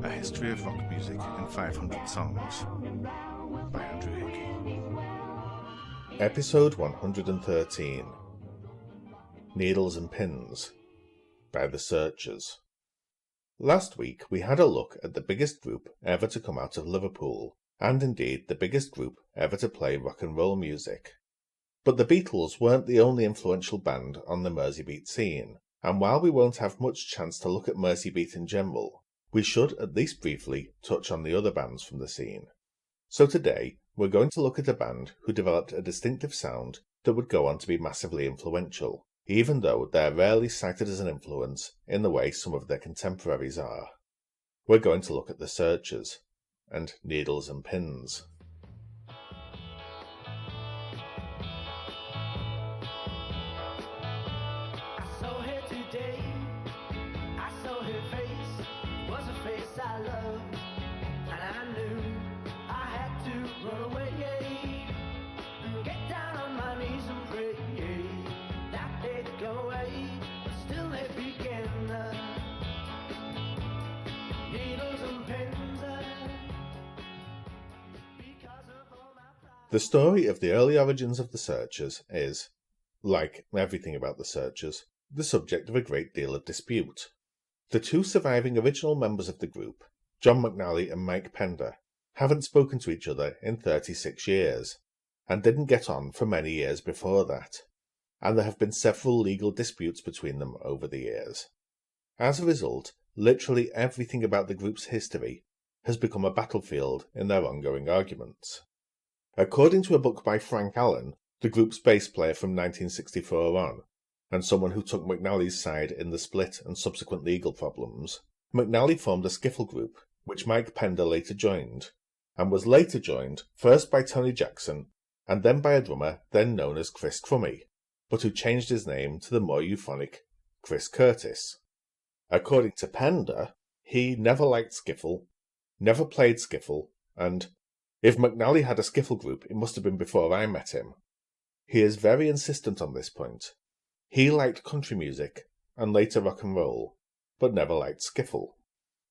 A History of Rock Music in 500 Songs by Andrew Hickey. Episode 113. Needles and Pins by The Searchers. Last week we had a look at the biggest group ever to come out of Liverpool, and indeed the biggest group ever to play rock and roll music. But the Beatles weren't the only influential band on the Merseybeat scene, and while we won't have much chance to look at Merseybeat in general, we should at least briefly touch on the other bands from the scene. So today, we're going to look at a band who developed a distinctive sound that would go on to be massively influential, even though they're rarely cited as an influence in the way some of their contemporaries are. We're going to look at The Searchers and Needles and Pins. The story of the early origins of The Searchers is, like everything about The Searchers, the subject of a great deal of dispute. The two surviving original members of the group, John McNally and Mike Pender, haven't spoken to each other in 36 years, and didn't get on for many years before that, and there have been several legal disputes between them over the years. As a result, literally everything about the group's history has become a battlefield in their ongoing arguments. According to a book by Frank Allen, the group's bass player from 1964 on, and someone who took McNally's side in the split and subsequent legal problems, McNally formed a skiffle group, which Mike Pender later joined, and was later joined first by Tony Jackson and then by a drummer then known as Chris Crummy, but who changed his name to the more euphonic Chris Curtis. According to Pender, he never liked skiffle, never played skiffle, and if McNally had a skiffle group, it must have been before I met him. He is very insistent on this point. He liked country music, and later rock and roll, but never liked skiffle.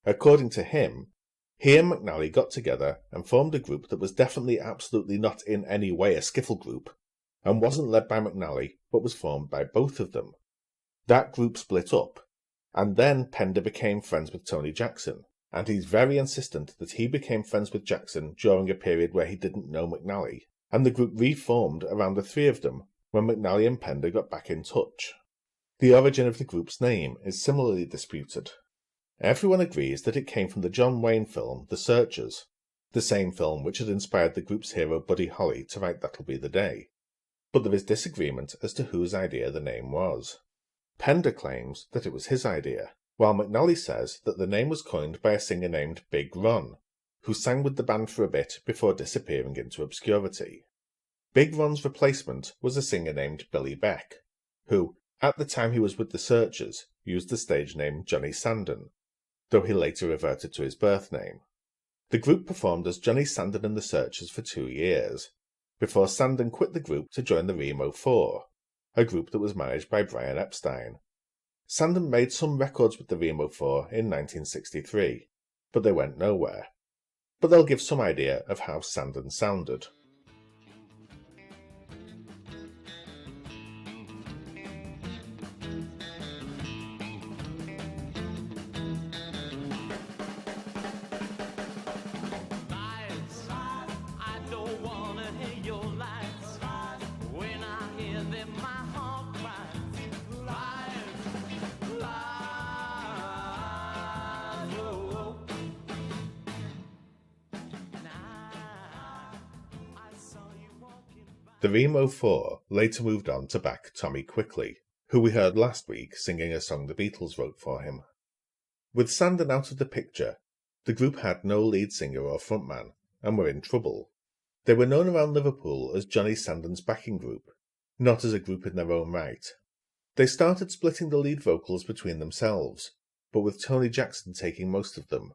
According to him, he and McNally got together and formed a group that was definitely absolutely not in any way a skiffle group, and wasn't led by McNally, but was formed by both of them. That group split up, and then Pender became friends with Tony Jackson. And he's very insistent that he became friends with Jackson during a period where he didn't know McNally, and the group reformed around the three of them when McNally and Pender got back in touch. The origin of the group's name is similarly disputed. Everyone agrees that it came from the John Wayne film The Searchers, the same film which had inspired the group's hero Buddy Holly to write That'll Be the Day. But there is disagreement as to whose idea the name was. Pender claims that it was his idea, while McNally says that the name was coined by a singer named Big Ron, who sang with the band for a bit before disappearing into obscurity. Big Ron's replacement was a singer named Billy Beck, who, at the time he was with The Searchers, used the stage name Johnny Sandon, though he later reverted to his birth name. The group performed as Johnny Sandon and The Searchers for 2 years, before Sandon quit the group to join the Remo 4, a group that was managed by Brian Epstein. Sandon made some records with the Remo 4 in 1963, but they went nowhere. But they'll give some idea of how Sandon sounded. The Remo 4 later moved on to back Tommy Quickly, who we heard last week singing a song the Beatles wrote for him. With Sandon out of the picture, the group had no lead singer or frontman, and were in trouble. They were known around Liverpool as Johnny Sandon's backing group, not as a group in their own right. They started splitting the lead vocals between themselves, but with Tony Jackson taking most of them.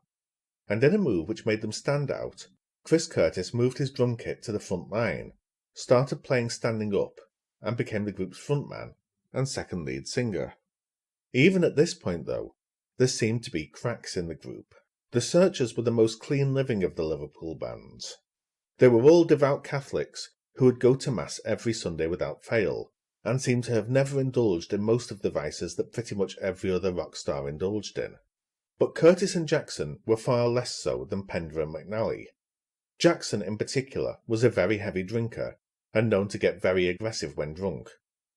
And in a move which made them stand out, Chris Curtis moved his drum kit to the front line, started playing standing up, and became the group's frontman and second lead singer. Even at this point, though, there seemed to be cracks in the group. The Searchers were the most clean-living of the Liverpool bands. They were all devout Catholics who would go to Mass every Sunday without fail, and seemed to have never indulged in most of the vices that pretty much every other rock star indulged in. But Curtis and Jackson were far less so than Pender and McNally. Jackson, in particular, was a very heavy drinker, and known to get very aggressive when drunk,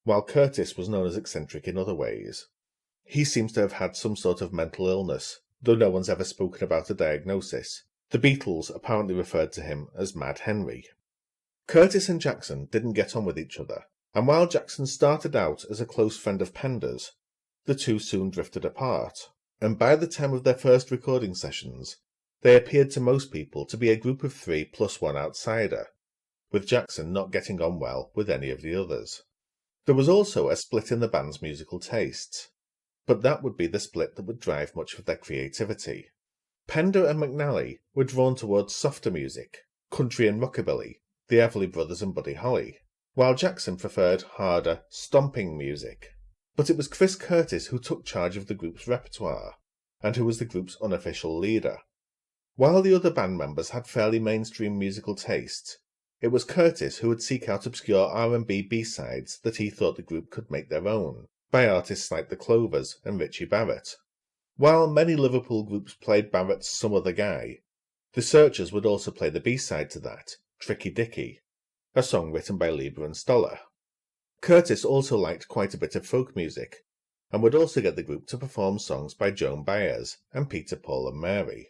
while Curtis was known as eccentric in other ways. He seems to have had some sort of mental illness, though no one's ever spoken about a diagnosis. The Beatles apparently referred to him as Mad Henry. Curtis and Jackson didn't get on with each other, and while Jackson started out as a close friend of Pender's, the two soon drifted apart, and by the time of their first recording sessions, they appeared to most people to be a group of three plus one outsider, with Jackson not getting on well with any of the others. There was also a split in the band's musical tastes, but that would be the split that would drive much of their creativity. Pender and McNally were drawn towards softer music, country and rockabilly, the Everly Brothers and Buddy Holly, while Jackson preferred harder, stomping music. But it was Chris Curtis who took charge of the group's repertoire, and who was the group's unofficial leader. While the other band members had fairly mainstream musical tastes, it was Curtis who would seek out obscure R&B B-sides that he thought the group could make their own, by artists like the Clovers and Richie Barrett. While many Liverpool groups played Barrett's Some Other Guy, the Searchers would also play the B-side to that, Tricky Dicky, a song written by Lieber and Stoller. Curtis also liked quite a bit of folk music, and would also get the group to perform songs by Joan Baez and Peter, Paul and Mary.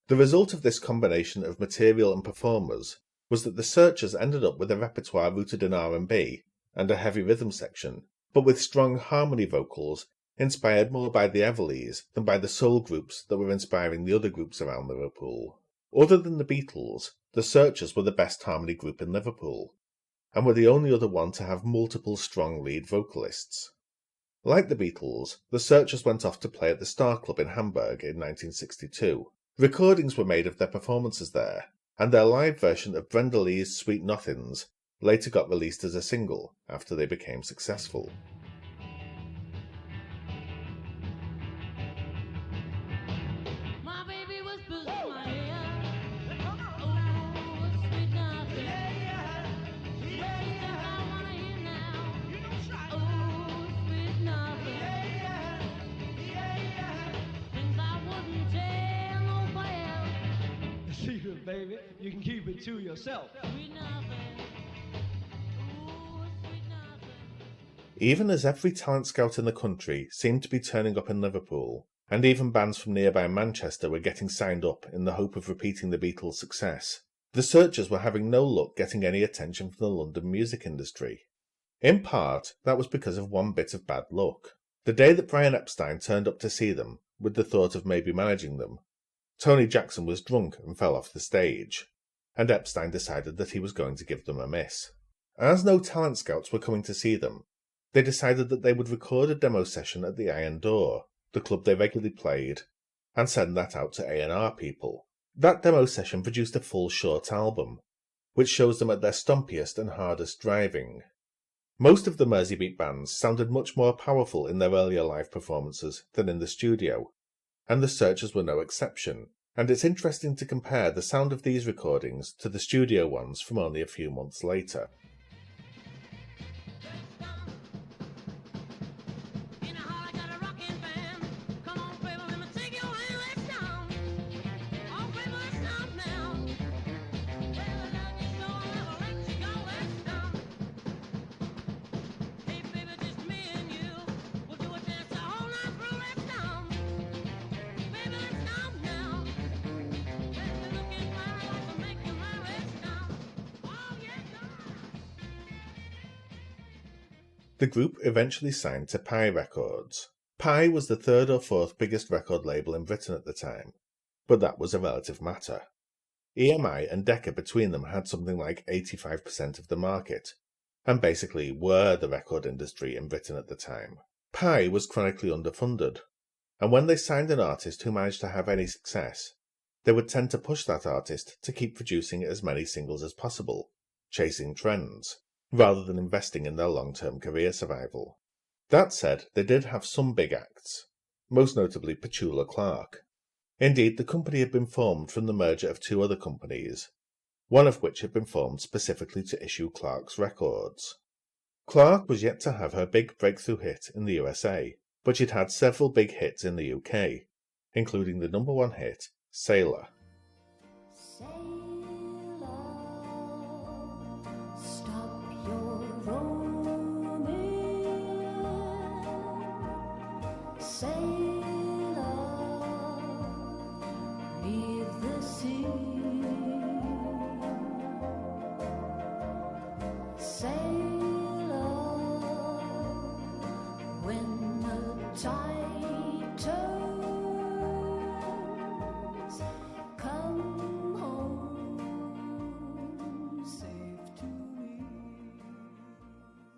The result of this combination of material and performers was that the Searchers ended up with a repertoire rooted in R&B and a heavy rhythm section, but with strong harmony vocals inspired more by the Everlys than by the soul groups that were inspiring the other groups around Liverpool. Other than the Beatles, the Searchers were the best harmony group in Liverpool, and were the only other one to have multiple strong lead vocalists. Like the Beatles, the Searchers went off to play at the Star Club in Hamburg in 1962. Recordings were made of their performances there, and their live version of Brenda Lee's Sweet Nothings later got released as a single after they became successful. Baby, you can keep it to yourself. Even as every talent scout in the country seemed to be turning up in Liverpool, and even bands from nearby Manchester were getting signed up in the hope of repeating the Beatles' success, the Searchers were having no luck getting any attention from the London music industry. In part, that was because of one bit of bad luck. The day that Brian Epstein turned up to see them, with the thought of maybe managing them, Tony Jackson was drunk and fell off the stage, and Epstein decided that he was going to give them a miss. As no talent scouts were coming to see them, they decided that they would record a demo session at the Iron Door, the club they regularly played, and send that out to A&R people. That demo session produced a full short album, which shows them at their stompiest and hardest driving. Most of the Merseybeat bands sounded much more powerful in their earlier live performances than in the studio, and the Searchers were no exception, and it's interesting to compare the sound of these recordings to the studio ones from only a few months later. The group eventually signed to Pye Records. Pye was the third or fourth biggest record label in Britain at the time, but that was a relative matter. EMI and Decca between them had something like 85% of the market, and basically were the record industry in Britain at the time. Pye was chronically underfunded, and when they signed an artist who managed to have any success, they would tend to push that artist to keep producing as many singles as possible, chasing trends, rather than investing in their long-term career survival. That said, they did have some big acts. most notably Petula Clark. Indeed, the company had been formed from the merger of two other companies, one of which had been formed specifically to issue Clark's records. Clark was yet to have her big breakthrough hit in the USA, but she'd had several big hits in the UK, including the #1 hit, Sailor.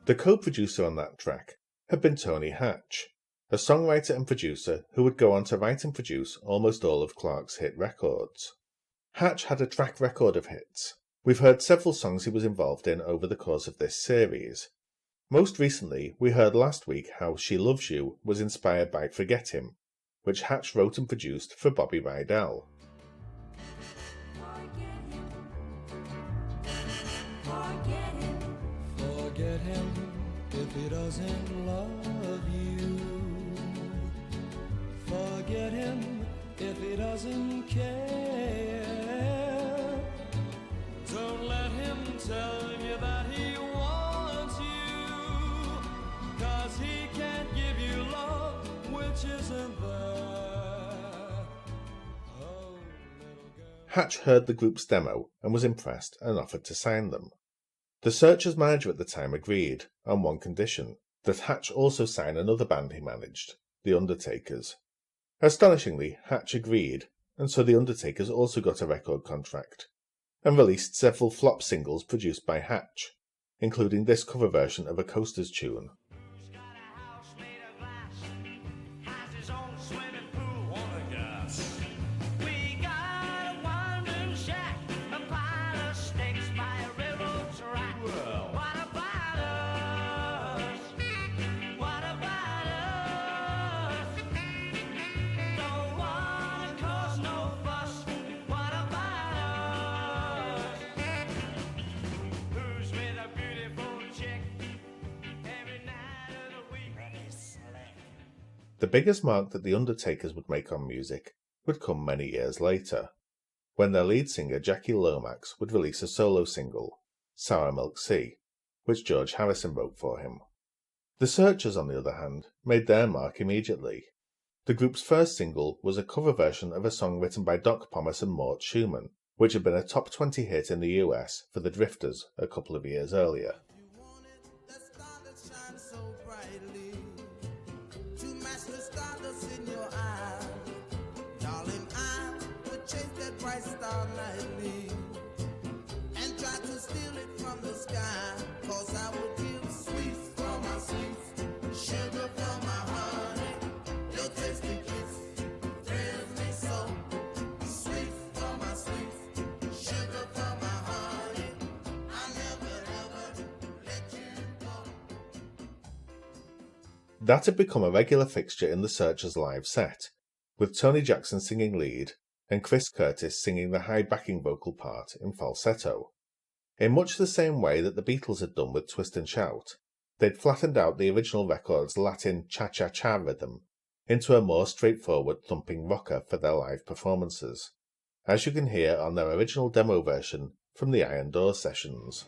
The co-producer on that track had been Tony Hatch, a songwriter and producer who would go on to write and produce almost all of Clark's hit records. Hatch had a track record of hits. We've heard several songs he was involved in over the course of this series. Most recently, we heard last week how She Loves You was inspired by Forget Him, which Hatch wrote and produced for Bobby Rydell. Forget him if he doesn't love you. Forget him if he doesn't care. Don't let him tell you that he wants you, 'cause he can't give you love which isn't there. Oh, little girl. Hatch heard the group's demo and was impressed and offered to sign them. The Searchers' manager at the time agreed, on one condition, that Hatch also sign another band he managed, The Undertakers. Astonishingly, Hatch agreed, and so The Undertakers also got a record contract, and released several flop singles produced by Hatch, including this cover version of a Coasters tune. The biggest mark that The Undertakers would make on music would come many years later, when their lead singer Jackie Lomax would release a solo single, Sour Milk Sea, which George Harrison wrote for him. The Searchers, on the other hand, made their mark immediately. The group's first single was a cover version of a song written by Doc Pomus and Mort Schumann, which had been a top 20 hit in the US for the Drifters a couple of years earlier. That had become a regular fixture in the Searchers' live set, with Tony Jackson singing lead and Chris Curtis singing the high backing vocal part in falsetto. In much the same way that the Beatles had done with Twist and Shout, they'd flattened out the original record's Latin cha-cha-cha rhythm into a more straightforward thumping rocker for their live performances, as you can hear on their original demo version from the Iron Door sessions.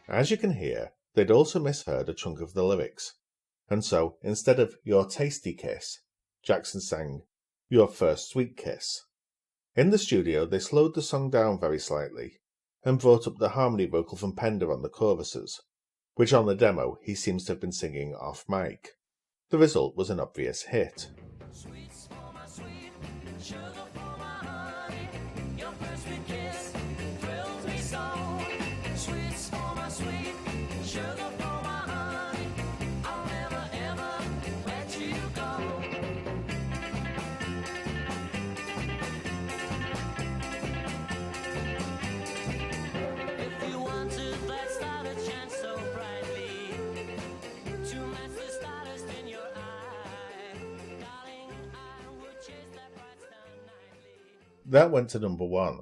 As you can hear, they'd also misheard a chunk of the lyrics, and so, instead of "Your tasty kiss," Jackson sang "Your first sweet kiss." In the studio, they slowed the song down very slightly, and brought up the harmony vocal from Pender on the choruses, which on the demo he seems to have been singing off mic. The result was an obvious hit. Sweets for my sweet, sugar for my honey. Your first sweet kiss thrills me so. Sweets for my sweet, sugar for my honey. I'll never ever let you go. If you wanted, let's start a chance so brightly to match the stardust in your eye. Darling, I would chase that bright star nightly. That went to number 1,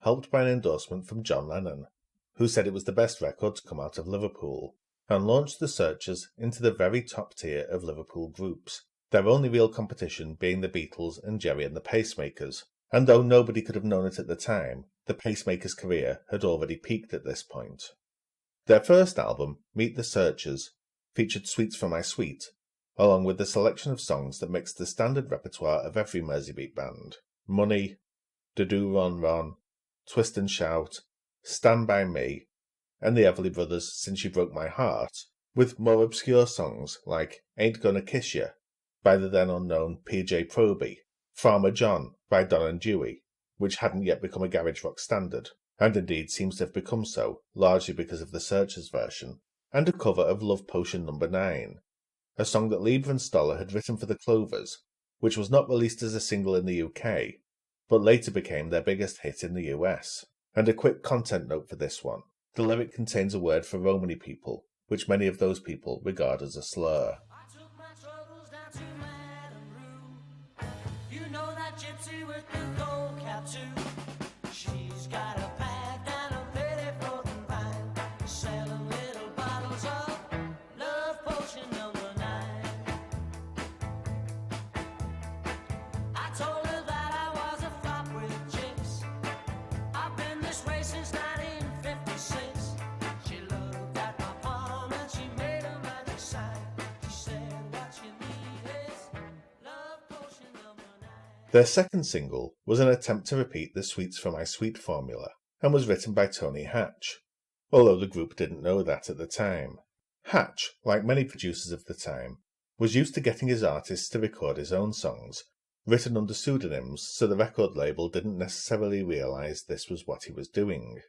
helped by an endorsement from John Lennon, who said it was the best record to come out of Liverpool, and launched the Searchers into the very top tier of Liverpool groups, their only real competition being the Beatles and Jerry and the Pacemakers. And though nobody could have known it at the time, the Pacemakers' career had already peaked at this point. Their first album, Meet the Searchers, featured Sweets for My Sweet, along with a selection of songs that mixed the standard repertoire of every Merseybeat band: Money, Do Ron Ron, Twist and Shout, Stand By Me, and the Everly Brothers' Since You Broke My Heart, with more obscure songs like Ain't Gonna Kiss Ya by the then unknown P.J. Proby, Farmer John by Don and Dewey, which hadn't yet become a garage rock standard, and indeed seems to have become so, largely because of the Searchers version, and a cover of Love Potion No. 9, a song that Lieber and Stoller had written for the Clovers, which was not released as a single in the UK, but later became their biggest hit in the US. And a quick content note for this one: the lyric contains a word for Romany people, which many of those people regard as a slur. I took my troubles down to Madame Rue. You know that gypsy with the gold cap too. She's got a pack and a pretty floating vine, selling little bottles of Love Potion No. 9. I told her that I was a flop with chicks. I've been this way since 1956. She looked at my palm and she made a magic sign. She said, what you need is Love Potion No. 9. Their second single was an attempt to repeat the Sweets for My Sweet formula, and was written by Tony Hatch, although the group didn't know that at the time. Hatch, like many producers of the time, was used to getting his artists to record his own songs, written under pseudonyms, so the record label didn't necessarily realise this was what he was doing.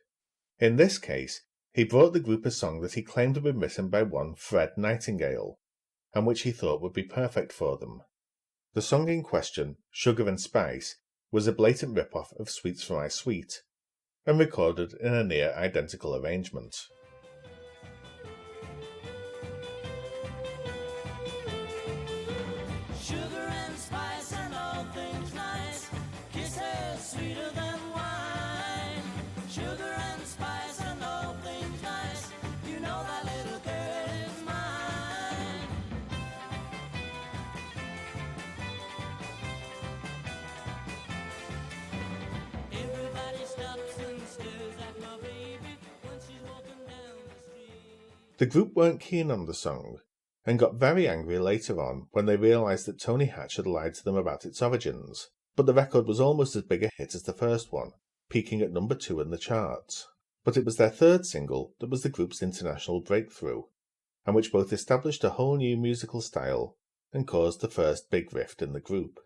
In this case, he brought the group a song that he claimed had been written by one Fred Nightingale, and which he thought would be perfect for them. The song in question, Sugar and Spice, was a blatant rip-off of Sweets for My Sweet, and recorded in a near identical arrangement. Sugar and spice and all things nice, kisses sweeter than wine. Sugar and spice and all things nice, you know that little girl is mine. Everybody stops and stares at my baby when she's walking down the street. The group weren't keen on the song, and got very angry later on when they realised that Tony Hatch had lied to them about its origins, but the record was almost as big a hit as the first one, peaking at number 2 in the charts. But it was their third single that was the group's international breakthrough, and which both established a whole new musical style and caused the first big rift in the group.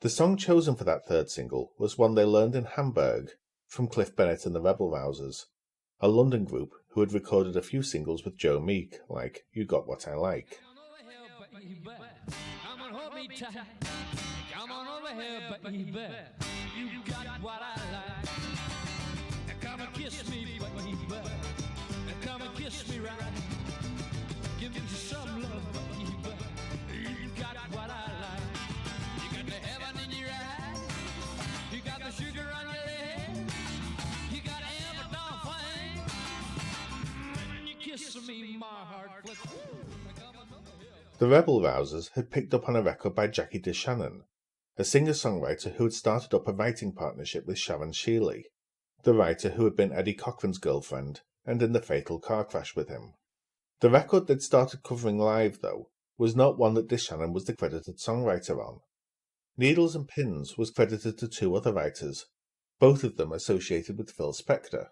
The song chosen for that third single was one they learned in Hamburg from Cliff Bennett and the Rebel Rousers, a London group who had recorded a few singles with Joe Meek, like You Got What I Like. Come on, hold me tight. Come on over here, baby. You got what I like. Come and kiss me, baby. Come and kiss me right. Give me some love, baby. You got what I like. You got the heaven in your eyes. You got the sugar on your lips. You got a down flame. When you kiss me, my heart flips. Come on over here. The Rebel Rousers had picked up on a record by Jackie DeShannon, a singer-songwriter who had started up a writing partnership with Sharon Shealy, the writer who had been Eddie Cochran's girlfriend and in the fatal car crash with him. The record they'd started covering live, though, was not one that DeShannon was the credited songwriter on. Needles and Pins was credited to 2 other writers, both of them associated with Phil Spector.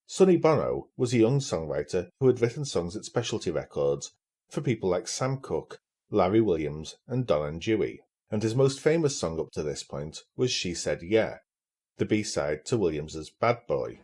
Sonny Bono was a young songwriter who had written songs at Specialty Records for people like Sam Cooke, Larry Williams, and Don and Dewey, and his most famous song up to this point was She Said Yeah, the B-side to Williams's Bad Boy.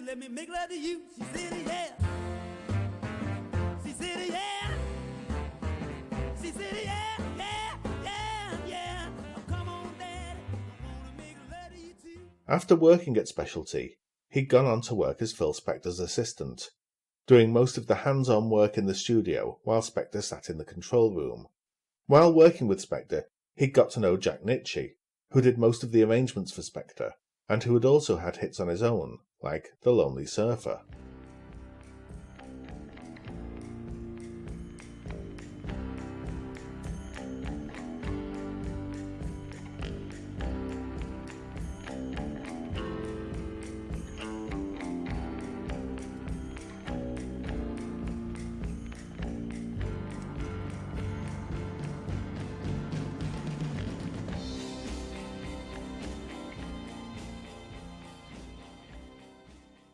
Let me make love to you. She said yeah. She said yeah. She said yeah, yeah, yeah, yeah. Oh, come on, Daddy. I wanna make love to you too. After working at Specialty, he'd gone on to work as Phil Spector's assistant, doing most of the hands-on work in the studio while Spector sat in the control room. While working with Spector, he'd got to know Jack Nitzsche, who did most of the arrangements for Spector, and who had also had hits on his own, like The Lonely Surfer.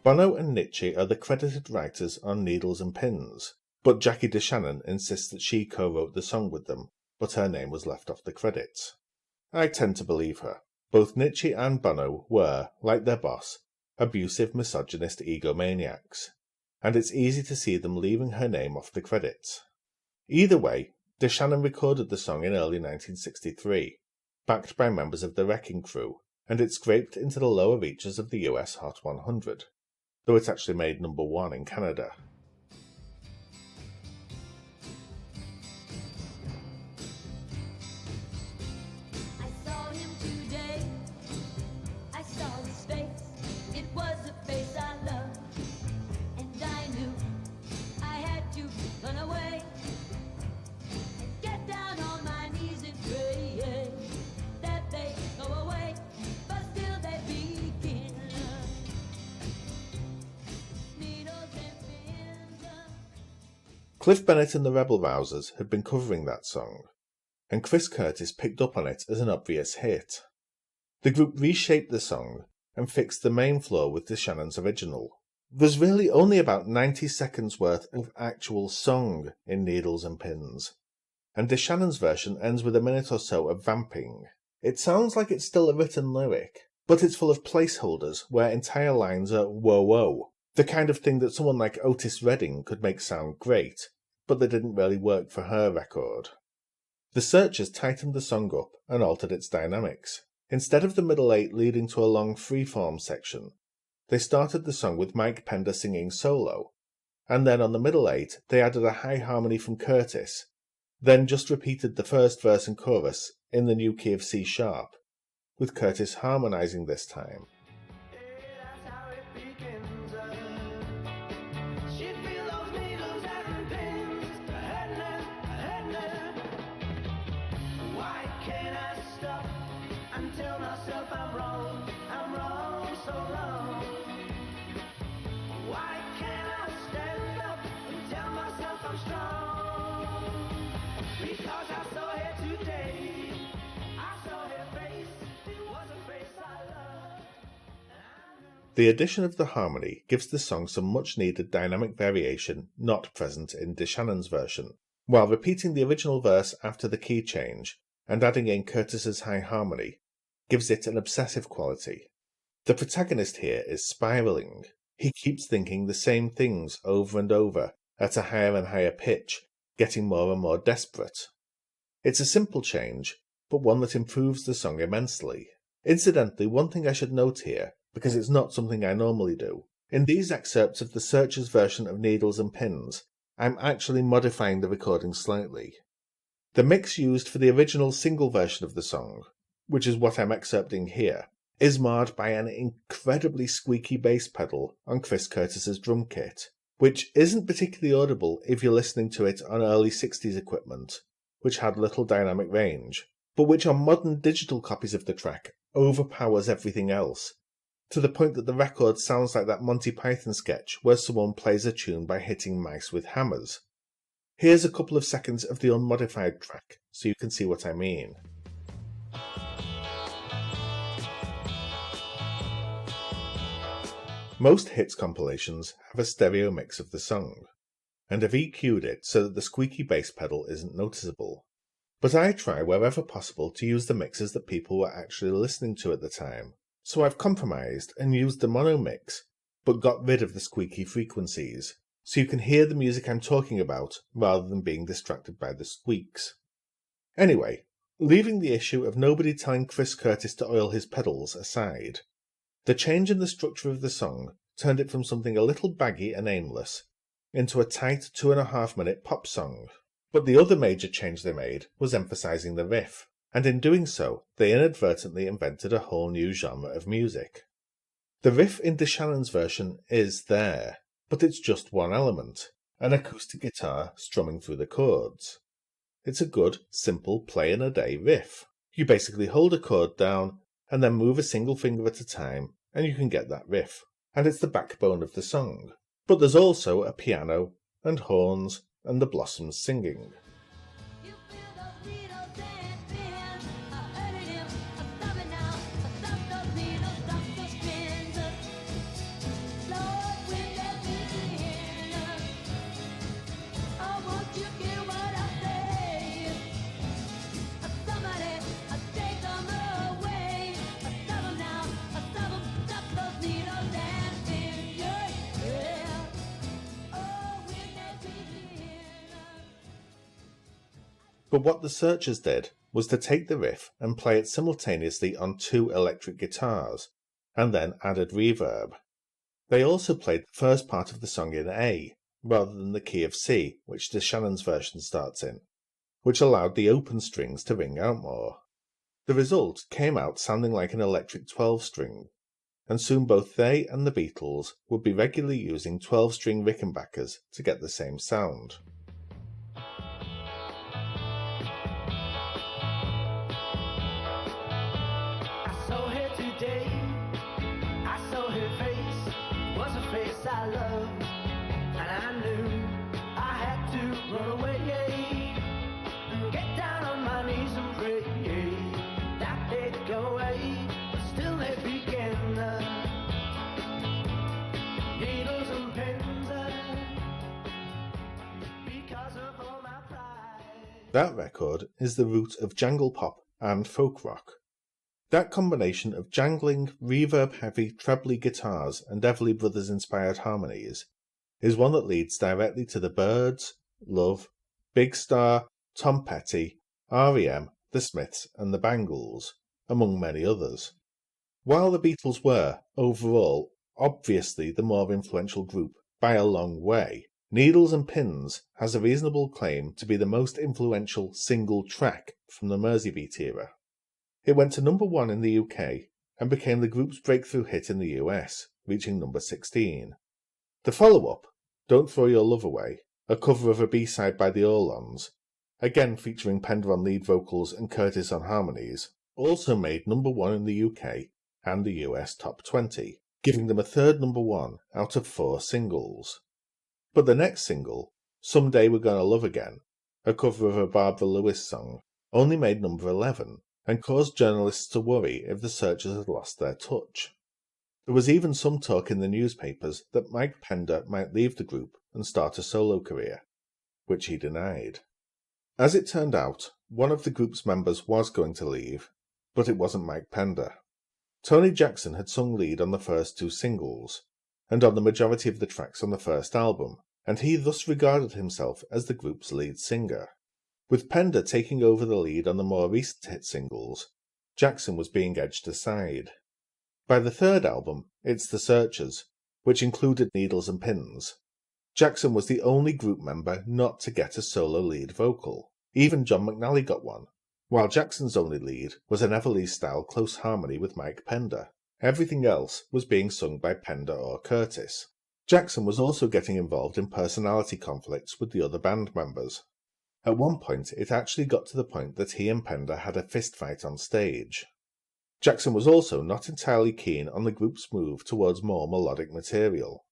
Bono and Nitzsche are the credited writers on Needles and Pins, but Jackie DeShannon insists that she co-wrote the song with them, but her name was left off the credits. I tend to believe her. Both Nitzsche and Bono were, like their boss, abusive, misogynist egomaniacs, and it's easy to see them leaving her name off the credits. Either way, DeShannon recorded the song in early 1963, backed by members of the Wrecking Crew, and it scraped into the lower reaches of the US Hot 100. Though it actually made number 1 in Canada. I saw him today. I saw his face. It was a face I loved, and I knew I had to run away and get down on my knees and pray that they go away, but still they begin. Cliff Bennett and the Rebel Rousers had been covering that song, and Chris Curtis picked up on it as an obvious hit. The group reshaped the song and fixed the main flaw with DeShannon's original. There's really only about 90 seconds worth of actual song in Needles and Pins, and DeShannon's version ends with a minute or so of vamping. It sounds like it's still a written lyric, but it's full of placeholders where entire lines are whoa whoa, the kind of thing that someone like Otis Redding could make sound great, but they didn't really work for her record. The Searchers tightened the song up and altered its dynamics. Instead of the middle 8 leading to a long freeform section, they started the song with Mike Pender singing solo, and then on the middle 8 they added a high harmony from Curtis, then just repeated the first verse and chorus in the new key of C sharp, with Curtis harmonizing this time. The addition of the harmony gives the song some much-needed dynamic variation not present in DeShannon's version, while repeating the original verse after the key change and adding in Curtis's high harmony gives it an obsessive quality. The protagonist here is spiraling. He keeps thinking the same things over and over at a higher and higher pitch, getting more and more desperate. It's a simple change, but one that improves the song immensely. Incidentally, one thing I should note here, because it's not something I normally do. In these excerpts of the Searchers' version of Needles and Pins, I'm actually modifying the recording slightly. The mix used for the original single version of the song, which is what I'm excerpting here, is marred by an incredibly squeaky bass pedal on Chris Curtis's drum kit, which isn't particularly audible if you're listening to it on early 60s equipment, which had little dynamic range, but which on modern digital copies of the track overpowers everything else, to the point that the record sounds like that Monty Python sketch where someone plays a tune by hitting mice with hammers. Here's a couple of seconds of the unmodified track so you can see what I mean. Most hits compilations have a stereo mix of the song, and have EQ'd it so that the squeaky bass pedal isn't noticeable. But I try wherever possible to use the mixes that people were actually listening to at the time, so I've compromised and used the mono mix, but got rid of the squeaky frequencies, so you can hear the music I'm talking about rather than being distracted by the squeaks. Anyway, leaving the issue of nobody telling Chris Curtis to oil his pedals aside, the change in the structure of the song turned it from something a little baggy and aimless into a tight 2.5-minute pop song. But the other major change they made was emphasizing the riff, and in doing so, they inadvertently invented a whole new genre of music. The riff in DeShannon's version is there, but it's just one element, an acoustic guitar strumming through the chords. It's a good, simple play-in-a-day riff. You basically hold a chord down, and then move a single finger at a time, and you can get that riff, and it's the backbone of the song. But there's also a piano, and horns, and the Blossoms singing. You feel those needles dancing. I heard him. Stop it now. Stop those needles. Stop those spins. Lord, when they begin, oh, won't you hear what I say? Somebody, take them away. Stop them now. Stop them. Stop those needles dancing. Yeah. Oh, when they begin. But what the Searchers did was to take the riff and play it simultaneously on 2 electric guitars, and then added reverb. They also played the first part of the song in A, rather than the key of C, which DeShannon's version starts in, which allowed the open strings to ring out more. The result came out sounding like an electric 12-string, and soon both they and the Beatles would be regularly using 12-string Rickenbackers to get the same sound. I saw her today, I saw her face, it was a face I loved, and I knew I had to run away, and get down on my knees and pray, that they'd go away, but still they began, needles and pens, because of all my pride. That record is the root of jangle pop and folk rock. That combination of jangling, reverb-heavy, trebly guitars and Everly Brothers-inspired harmonies is one that leads directly to the Byrds, Love, Big Star, Tom Petty, R.E.M., the Smiths and the Bangles, among many others. While the Beatles were, overall, obviously the more influential group by a long way, Needles and Pins has a reasonable claim to be the most influential single track from the Merseybeat era. It went to number 1 in the UK and became the group's breakthrough hit in the US, reaching number 16. The follow-up, Don't Throw Your Love Away, a cover of a B-side by the Orlons, again featuring Pender on lead vocals and Curtis on harmonies, also made number 1 in the UK and the US top 20, giving them a third number 1 out of 4 singles. But the next single, Someday We're Gonna Love Again, a cover of a Barbara Lewis song, only made number 11, and caused journalists to worry if the Searchers had lost their touch. There was even some talk in the newspapers that Mike Pender might leave the group and start a solo career, which he denied. As it turned out, one of the group's members was going to leave, but it wasn't Mike Pender. Tony Jackson had sung lead on the first 2 singles, and on the majority of the tracks on the first album, and he thus regarded himself as the group's lead singer. With Pender taking over the lead on the more recent hit singles, Jackson was being edged aside. By the third album, It's the Searchers, which included Needles and Pins, Jackson was the only group member not to get a solo lead vocal. Even John McNally got one, while Jackson's only lead was an Everly-style close harmony with Mike Pender. Everything else was being sung by Pender or Curtis. Jackson was also getting involved in personality conflicts with the other band members. At one point, it actually got to the point that he and Pender had a fistfight on stage. Jackson was also not entirely keen on the group's move towards more melodic material.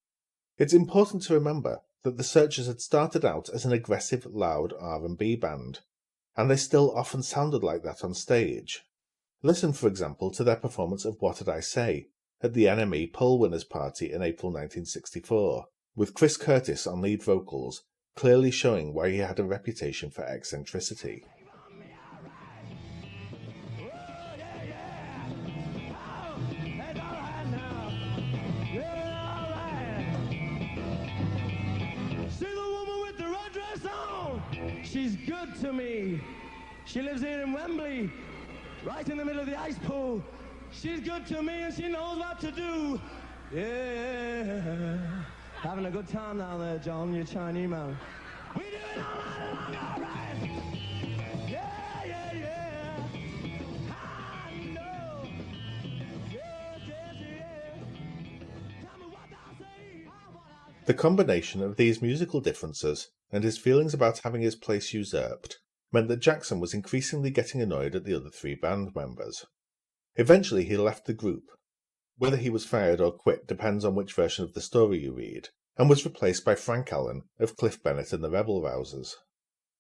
It's important to remember that the Searchers had started out as an aggressive, loud R&B band, and they still often sounded like that on stage. Listen, for example, to their performance of What Did I Say at the NME Poll Winners Party in April 1964, with Chris Curtis on lead vocals, clearly showing why he had a reputation for eccentricity. She's good to me. She lives here in Wembley, right in the middle of the ice pool. She's good to me and she knows what to do. Yeah. Having a good time down there, John, you Chinese man. We do it all night long, all right. Yeah, yeah, yeah. I know. Yeah, yeah, yeah. Tell me what I say. The combination of these musical differences and his feelings about having his place usurped meant that Jackson was increasingly getting annoyed at the other three band members. Eventually he left the group. Whether he was fired or quit depends on which version of the story you read, and was replaced by Frank Allen of Cliff Bennett and the Rebel Rousers.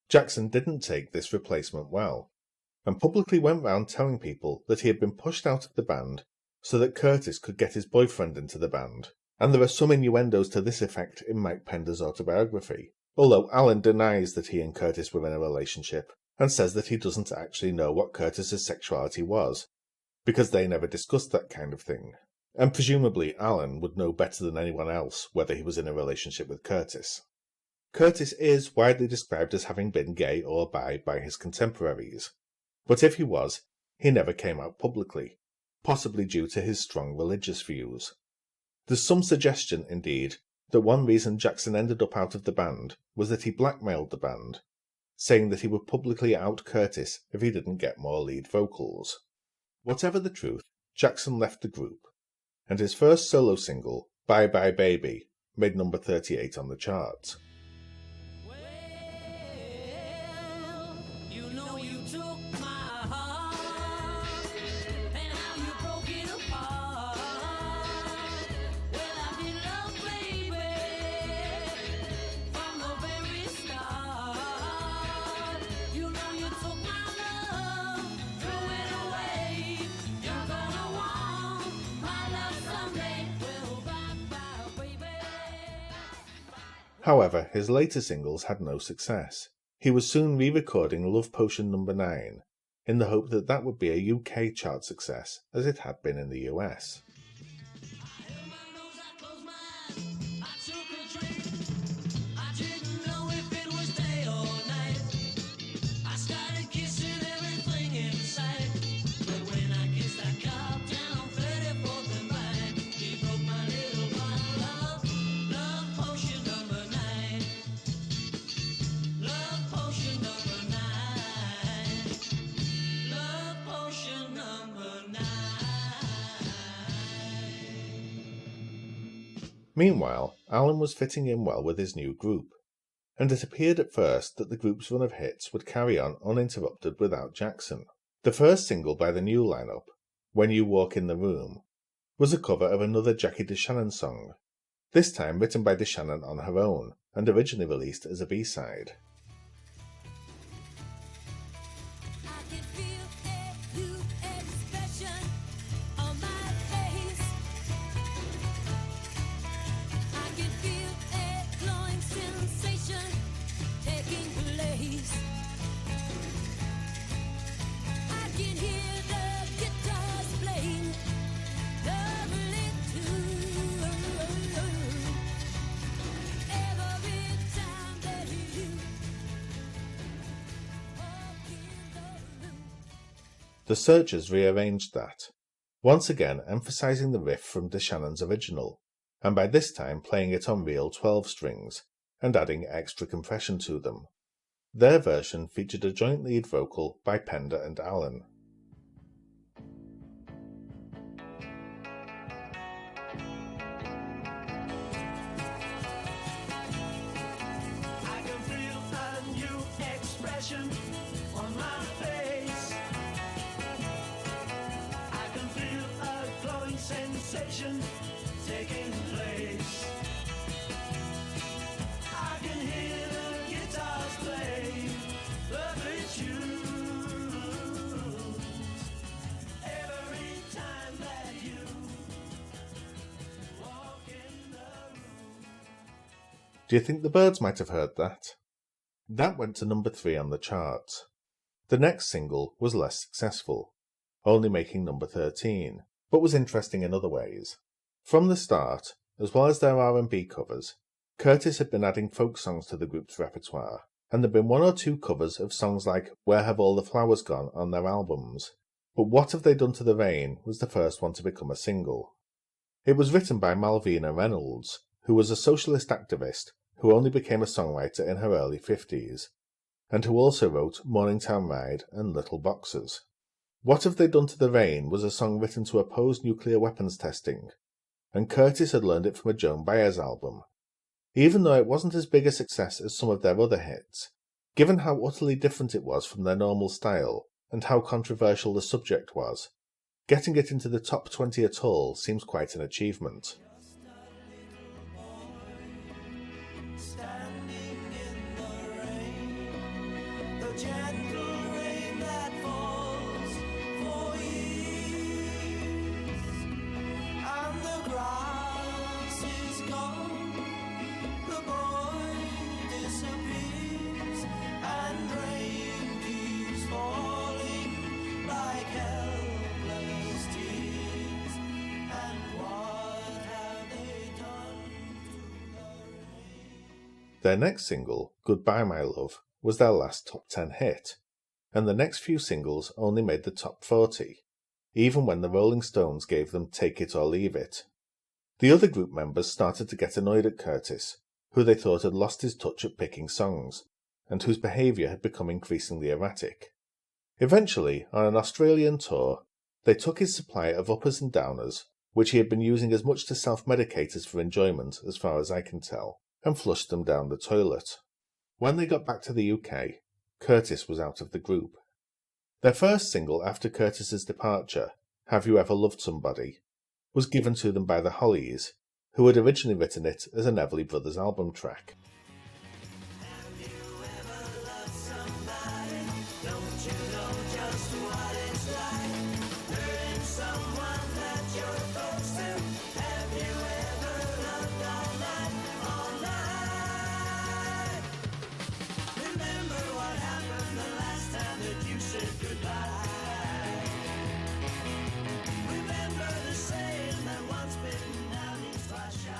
Jackson didn't take this replacement well, and publicly went round telling people that he had been pushed out of the band so that Curtis could get his boyfriend into the band, and there are some innuendos to this effect in Mike Pender's autobiography, although Allen denies that he and Curtis were in a relationship, and says that he doesn't actually know what Curtis's sexuality was, because they never discussed that kind of thing, and presumably Allen would know better than anyone else whether he was in a relationship with Curtis. Curtis is widely described as having been gay or bi by his contemporaries, but if he was, he never came out publicly, possibly due to his strong religious views. There's some suggestion, indeed, that one reason Jackson ended up out of the band was that he blackmailed the band, saying that he would publicly out Curtis if he didn't get more lead vocals. Whatever the truth, Jackson left the group, and his first solo single, Bye Bye Baby, made number 38 on the charts. Well, you know you took my heart, and how you broke it apart. Well, I've been loved, baby, from the very start. You know you took my love, threw it away. You're gonna want my love someday. Well, bye-bye, baby. However, his later singles had no success. He was soon re-recording Love Potion No. 9, in the hope that that would be a UK chart success, as it had been in the US. I held my nose, I closed my eyes, I took a drink. I didn't know if it was day or night. I started kissing everything in sight. But when I kissed that cop down on 34th and Vine, he broke my little bottle of love potion No. 9. Love potion No. 9. Love potion No. 9. Meanwhile, Allen was fitting in well with his new group, and it appeared at first that the group's run of hits would carry on uninterrupted without Jackson. The first single by the new lineup, When You Walk in the Room, was a cover of another Jackie DeShannon song, this time written by DeShannon on her own, and originally released as a B-side. I can feel a new expression on my face. I can feel a glowing sensation taking place. I can hear the guitars playing lovely tune. Every time that you walk in the room. The Searchers rearranged that, once again emphasizing the riff from DeShannon's original, and by this time playing it on real 12 strings, and adding extra compression to them. Their version featured a joint lead vocal by Pender and Allen. I can feel a new expression on my face. I can conversation taking place. I can hear the guitars play lovely tunes every time that you walk in the room. Do you think the Byrds might have heard that? That went to number 3 on the charts. The next single was less successful, only making number 13, but was interesting in other ways. From the start, as well as their R&B covers, Curtis had been adding folk songs to the group's repertoire, and there had been 1 or 2 covers of songs like Where Have All the Flowers Gone on their albums, but What Have They Done to the Rain was the first one to become a single. It was written by Malvina Reynolds, who was a socialist activist who only became a songwriter in her early 50s, and who also wrote Morningtown Ride and Little Boxers. What Have They Done to the Rain was a song written to oppose nuclear weapons testing, and Curtis had learned it from a Joan Baez album. Even though it wasn't as big a success as some of their other hits, given how utterly different it was from their normal style and how controversial the subject was, getting it into the top 20 at all seems quite an achievement. Standing in the rain, the gentle rain that falls for years, and the grass is gone, the boy disappears, and rain keeps falling like helpless tears. And what have they done to the rain? Their next single, Goodbye My Love, was their last top 10 hit, and the next few singles only made the top 40, even when the Rolling Stones gave them Take It or Leave It. The other group members started to get annoyed at Curtis, who they thought had lost his touch at picking songs, and whose behaviour had become increasingly erratic. Eventually, on an Australian tour, they took his supply of uppers and downers, which he had been using as much to self-medicate as for enjoyment, as far as I can tell, and flushed them down the toilet. When they got back to the UK, Curtis was out of the group. Their first single after Curtis's departure, Have You Ever Loved Somebody, was given to them by the Hollies, who had originally written it as an Everly Brothers album track. Have you ever loved somebody? Don't you know just what it's like? Hurting someone that you're close to. Have you ever loved all night, all night? Remember what happened the last time that you said goodbye. Remember the saying that once bitten now means twice shy.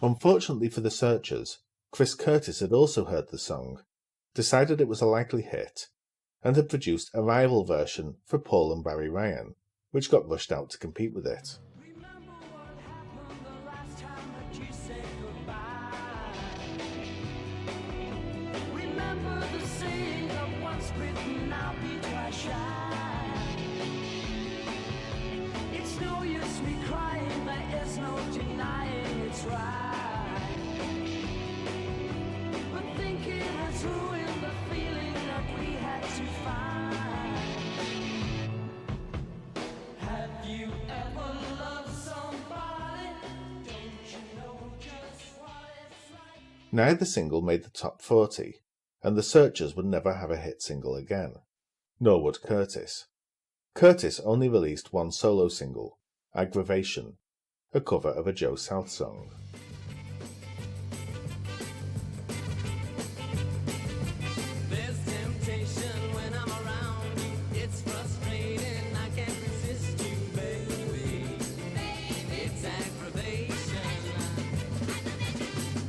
Unfortunately for the Searchers, Chris Curtis had also heard the song, decided it was a likely hit, and had produced a rival version for Paul and Barry Ryan, which got rushed out to compete with it. Remember what happened the last time that you said goodbye. Remember the saying of once bitten, now be twice shy. It's no use me crying, there is no denying it's right. But thinking has ruined the feeling that we had to find. Have you ever loved somebody? Don't you know just what it's like? Neither single made the top 40, and the Searchers would never have a hit single again. Nor would Curtis. Curtis only released one solo single, Aggravation, a cover of a Joe South song. There's temptation when I'm around you. It's frustrating, I can't resist you, baby. It's aggravation.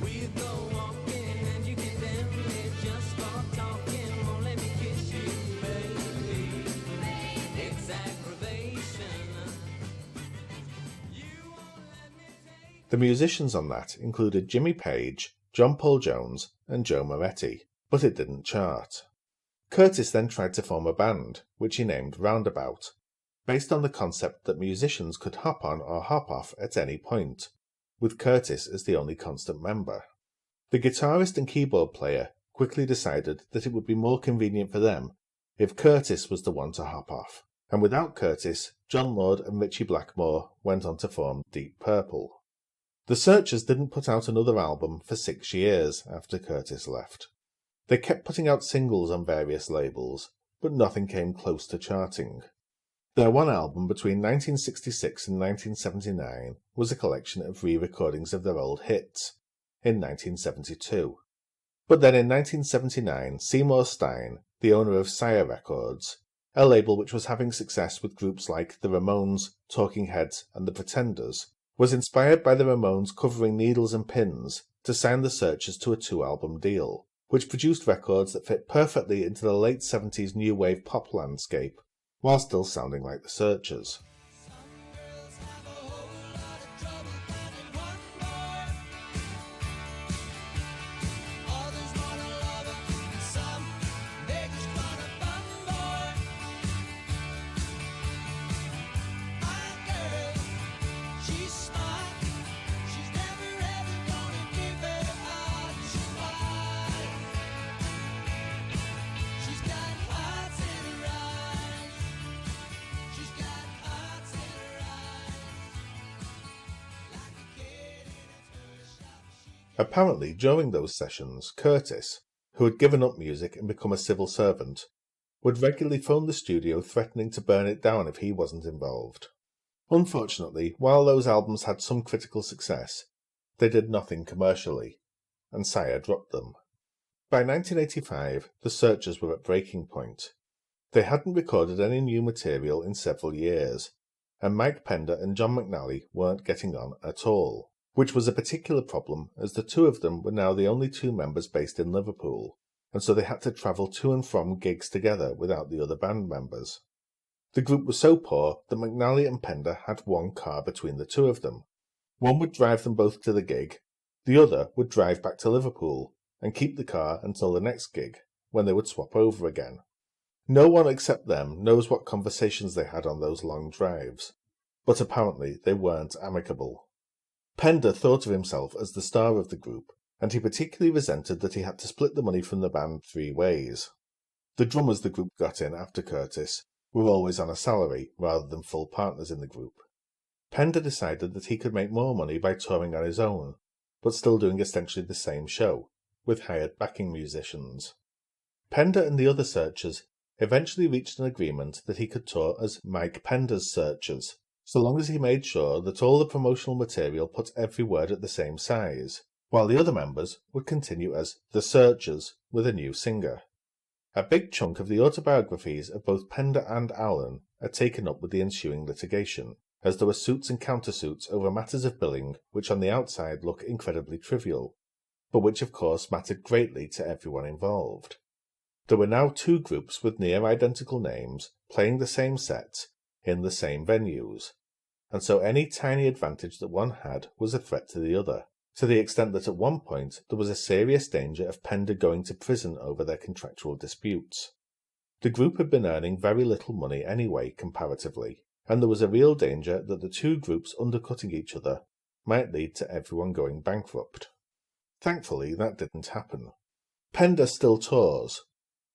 We go walking and you condemn me just for talking. Won't let me kiss you, baby. It's aggravation. You won't let me take. The musicians on that included Jimmy Page, John Paul Jones, and Joe Moretti, but it didn't chart. Curtis then tried to form a band, which he named Roundabout, based on the concept that musicians could hop on or hop off at any point, with Curtis as the only constant member. The guitarist and keyboard player quickly decided that it would be more convenient for them if Curtis was the one to hop off, and without Curtis, John Lord and Ritchie Blackmore went on to form Deep Purple. The Searchers didn't put out another album for 6 years after Curtis left. They kept putting out singles on various labels, but nothing came close to charting. Their one album between 1966 and 1979 was a collection of re-recordings of their old hits, in 1972. But then in 1979, Seymour Stein, the owner of Sire Records, a label which was having success with groups like the Ramones, Talking Heads and the Pretenders, was inspired by the Ramones covering Needles and Pins to sign the Searchers to a 2-album deal, which produced records that fit perfectly into the late 70s new wave pop landscape, while still sounding like the Searchers. Apparently, during those sessions, Curtis, who had given up music and become a civil servant, would regularly phone the studio threatening to burn it down if he wasn't involved. Unfortunately, while those albums had some critical success, they did nothing commercially, and Sire dropped them. By 1985, the Searchers were at breaking point. They hadn't recorded any new material in several years, and Mike Pender and John McNally weren't getting on at all, which was a particular problem as the two of them were now the only two members based in Liverpool, and so they had to travel to and from gigs together without the other band members. The group was so poor that McNally and Pender had one car between the two of them. One would drive them both to the gig, the other would drive back to Liverpool and keep the car until the next gig, when they would swap over again. No one except them knows what conversations they had on those long drives, but apparently they weren't amicable. Pender thought of himself as the star of the group, and he particularly resented that he had to split the money from the band 3 ways. The drummers the group got in after Curtis were always on a salary rather than full partners in the group. Pender decided that he could make more money by touring on his own, but still doing essentially the same show, with hired backing musicians. Pender and the other Searchers eventually reached an agreement that he could tour as Mike Pender's Searchers, so long as he made sure that all the promotional material put every word at the same size, while the other members would continue as The Searchers with a new singer. A big chunk of the autobiographies of both Pender and Allen are taken up with the ensuing litigation, as there were suits and countersuits over matters of billing which on the outside look incredibly trivial, but which of course mattered greatly to everyone involved. There were now 2 groups with near identical names playing the same sets in the same venues, and so any tiny advantage that one had was a threat to the other, to the extent that at one point there was a serious danger of Pender going to prison over their contractual disputes. The group had been earning very little money anyway, comparatively, and there was a real danger that the 2 groups undercutting each other might lead to everyone going bankrupt. Thankfully, that didn't happen. Pender still tours,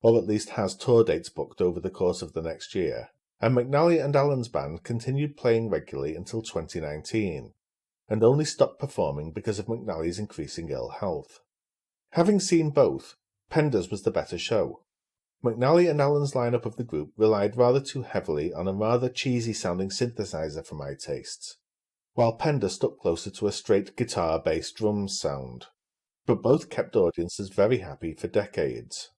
or at least has tour dates booked over the course of the next year, and McNally and Allen's band continued playing regularly until 2019, and only stopped performing because of McNally's increasing ill health. Having seen both, Pender's was the better show. McNally and Allen's lineup of the group relied rather too heavily on a rather cheesy-sounding synthesizer for my tastes, while Pender stuck closer to a straight guitar-based drums sound. But both kept audiences very happy for decades.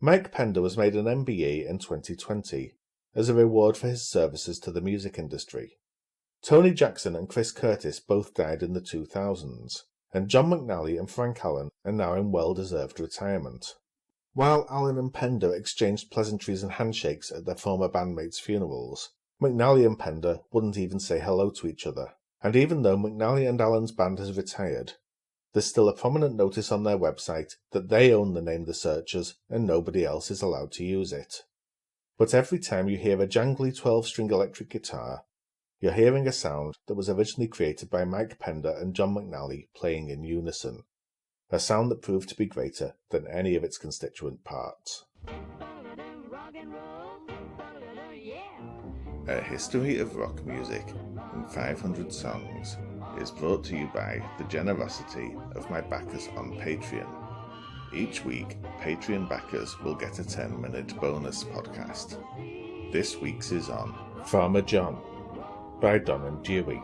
Mike Pender was made an MBE in 2020, as a reward for his services to the music industry. Tony Jackson and Chris Curtis both died in the 2000s, and John McNally and Frank Allen are now in well-deserved retirement. While Allen and Pender exchanged pleasantries and handshakes at their former bandmates' funerals, McNally and Pender wouldn't even say hello to each other, and even though McNally and Allen's band has retired, there's still a prominent notice on their website that they own the name The Searchers and nobody else is allowed to use it. But every time you hear a jangly 12-string electric guitar, you're hearing a sound that was originally created by Mike Pender and John McNally playing in unison, a sound that proved to be greater than any of its constituent parts. Rock and roll, yeah. A History of Rock Music in 500 Songs is brought to you by the generosity of my backers on Patreon. Each week, Patreon backers will get a 10-minute bonus podcast. This week's is on Farmer John by Don and Dewey.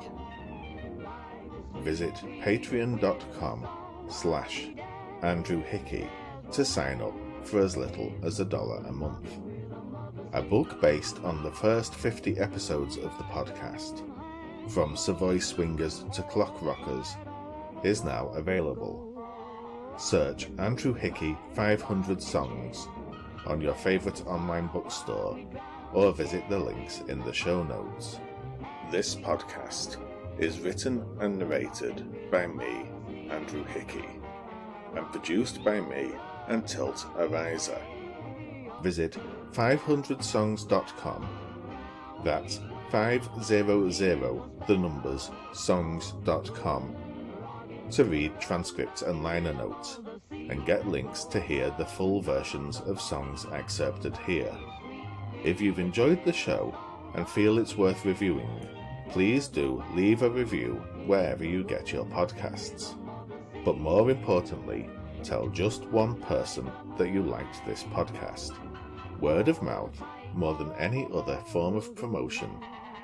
Visit patreon.com/Andrew Hickey to sign up for as little as $1 a month. A book based on the first 50 episodes of the podcast, From Savoy Swingers to Clock Rockers, is now available. Search Andrew Hickey 500 Songs on your favourite online bookstore or visit the links in the show notes. This podcast is written and narrated by me, Andrew Hickey, and produced by me and Tilt Ariza. Visit 500songs.com, that's 500 the numbers songs.com, to read transcripts and liner notes and get links to hear the full versions of songs excerpted here. If you've enjoyed the show and feel it's worth reviewing, please do leave a review wherever you get your podcasts. But more importantly, tell just one person that you liked this podcast. Word of mouth, more than any other form of promotion,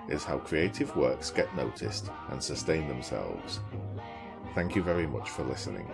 is how creative works get noticed and sustain themselves. Thank you very much for listening.